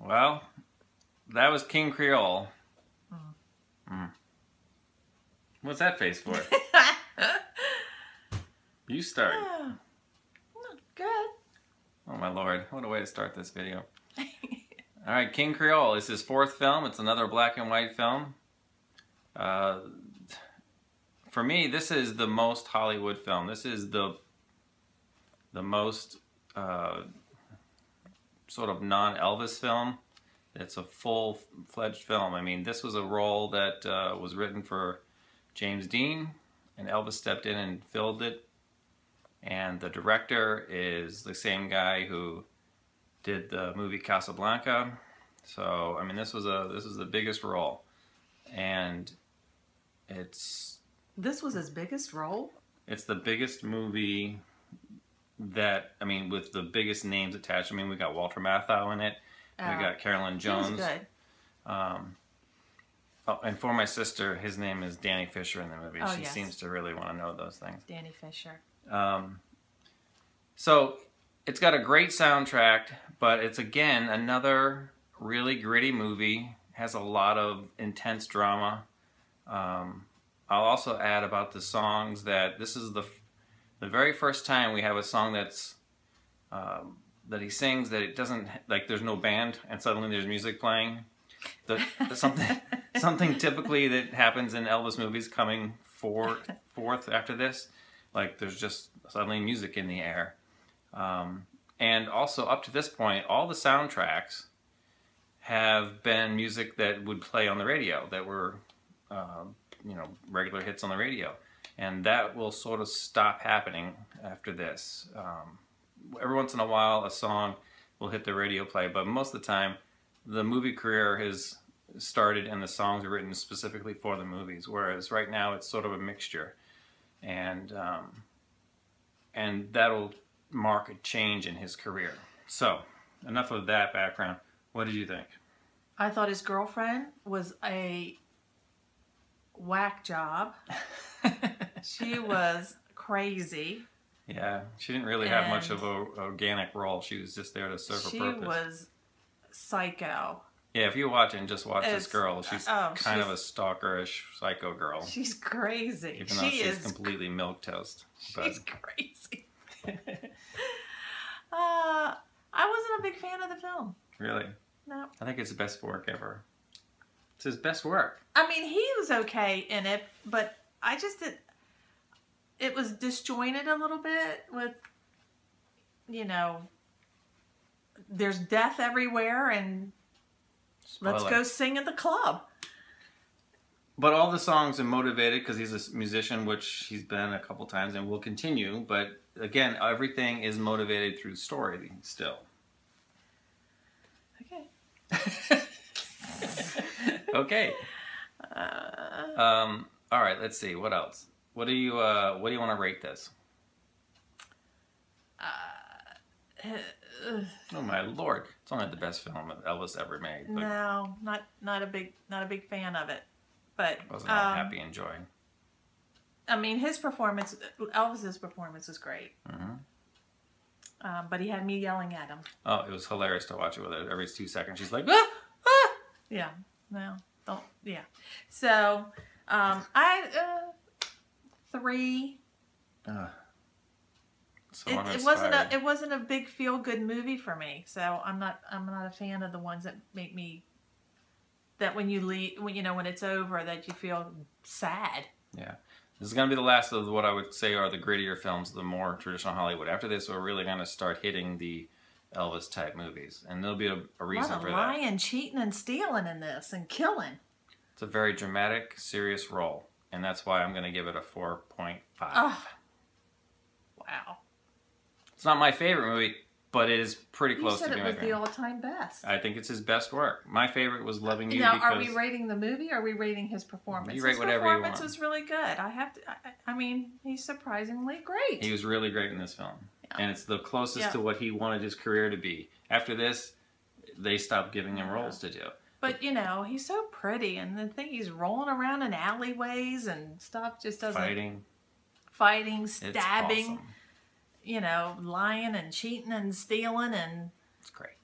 Well, that was King Creole. What's that face for? You start. Oh, good. Oh my lord, what a way to start this video. Alright, King Creole is his fourth film. It's another black and white film. For me, this is the most Hollywood film. This is the most sort of non-Elvis film. It's a full-fledged film. I mean, this was a role that was written for James Dean, and Elvis stepped in and filled it. And the director is the same guy who did the movie Casablanca. So, I mean, this was the biggest role, and This was his biggest role? It's the biggest movie that, I mean, with the biggest names attached. I mean, we got Walter Matthau in it. We got Carolyn Jones. He was good. Oh, and for my sister, his name is Danny Fisher in the movie. Oh, She yes. seems to really want to know those things. Danny Fisher. So it's got a great soundtrack, but it's again another really gritty movie. Has a lot of intense drama. I'll also add about the songs that this is the very first time we have a song that's that he sings that it doesn't, like, there's no band and suddenly there's music playing. Something typically that happens in Elvis movies coming forth after this, like there's just suddenly music in the air. And also up to this point, all the soundtracks have been music that would play on the radio, that were you know, regular hits on the radio, and that will sort of stop happening after this. Every once in a while a song will hit the radio play, but most of the time the movie career has started and the songs are written specifically for the movies, whereas right now it's sort of a mixture, and that'll mark a change in his career. So enough of that background. What did you think? I thought his girlfriend was a whack job. She was crazy. Yeah, she didn't really have much of an organic role. She was just there to serve a purpose. She was psycho. Yeah, if you watch it and just watch this girl, she's kind she's of a stalkerish psycho girl. She's crazy. Even though she's completely milquetoast. She's crazy. I wasn't a big fan of the film. Really? No. I think it's the best work ever. It's his best work. I mean, he was okay in it, but I just did. It was disjointed a little bit with, you know, there's death everywhere and let's go sing at the club. But all the songs are motivated because he's a musician, which he's been a couple times and will continue. But again, everything is motivated through story still. Okay. Okay. All right. Let's see. What else? What do you want to rate this? Oh my lord! It's only the best film that Elvis ever made. But no, not a big fan of it. But wasn't all happy and joy. I mean, Elvis's performance was great. Mm-hmm. But he had me yelling at him. Oh, it was hilarious to watch it with her. Every 2 seconds, she's like, ah, ah! Yeah. No. Don't. Yeah. So, I 3. So it wasn't a big feel good movie for me. So I'm not a fan of the ones that make me, that when you leave, when it's over, that you feel sad. Yeah. This is going to be the last of what I would say are the grittier films, the more traditional Hollywood. After this, we're really going to start hitting the Elvis type movies, and there'll be a reason for that. A lot of lying, cheating, and stealing in this, and killing. It's a very dramatic, serious role, and that's why I'm going to give it a 4.5. Oh. Wow. It's not my favorite movie, but it is pretty close to being my favorite. You said it was the all-time best. I think it's his best work. My favorite was Loving You. Now, because are we rating the movie or are we rating his performance? You rate whatever you want. His performance was really good. I mean, he's surprisingly great. He was really great in this film. Yeah. And it's the closest to what he wanted his career to be. After this, they stopped giving him roles to do. But, he's so pretty, and the thing, he's rolling around in alleyways and stuff just doesn't... Fighting, stabbing, it's awesome. Lying and cheating and stealing, and... It's great.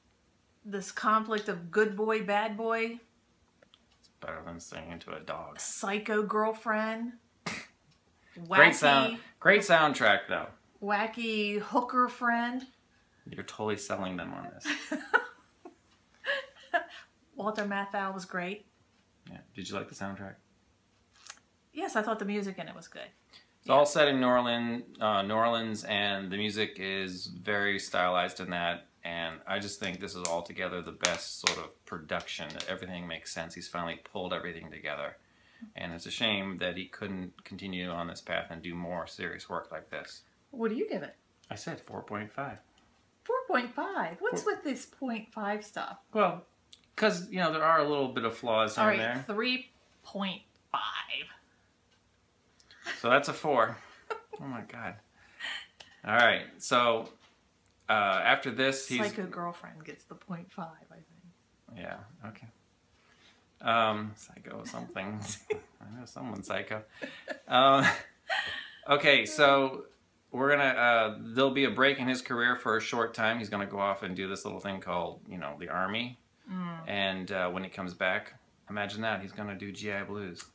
this conflict of good boy, bad boy, It's better than singing to a dog. psycho girlfriend, Great wacky, soundtrack though. wacky hooker friend. You're totally selling them on this. Walter Matthau was great. Yeah. Did you like the soundtrack? Yes, I thought the music in it was good. It's all set in New Orleans, and the music is very stylized in that. And I just think this is altogether the best sort of production. Everything makes sense. He's finally pulled everything together. And it's a shame that he couldn't continue on this path and do more serious work like this. What do you give it? I said 4.5. 4.5. What's with this 0.5 stuff? Well, because, you know, there are a little bit of flaws here and there. 3.5. So that's a 4. Oh my God. All right. So after this, he's... Psycho girlfriend gets the 0.5, I think. Yeah, okay. Psycho something. I know someone's psycho. Okay, so we're gonna, there'll be a break in his career for a short time. He's gonna go off and do this little thing called, you know, the Army. And when he comes back, imagine that, he's gonna do GI Blues.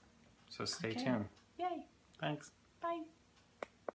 So stay tuned. Yay. Thanks.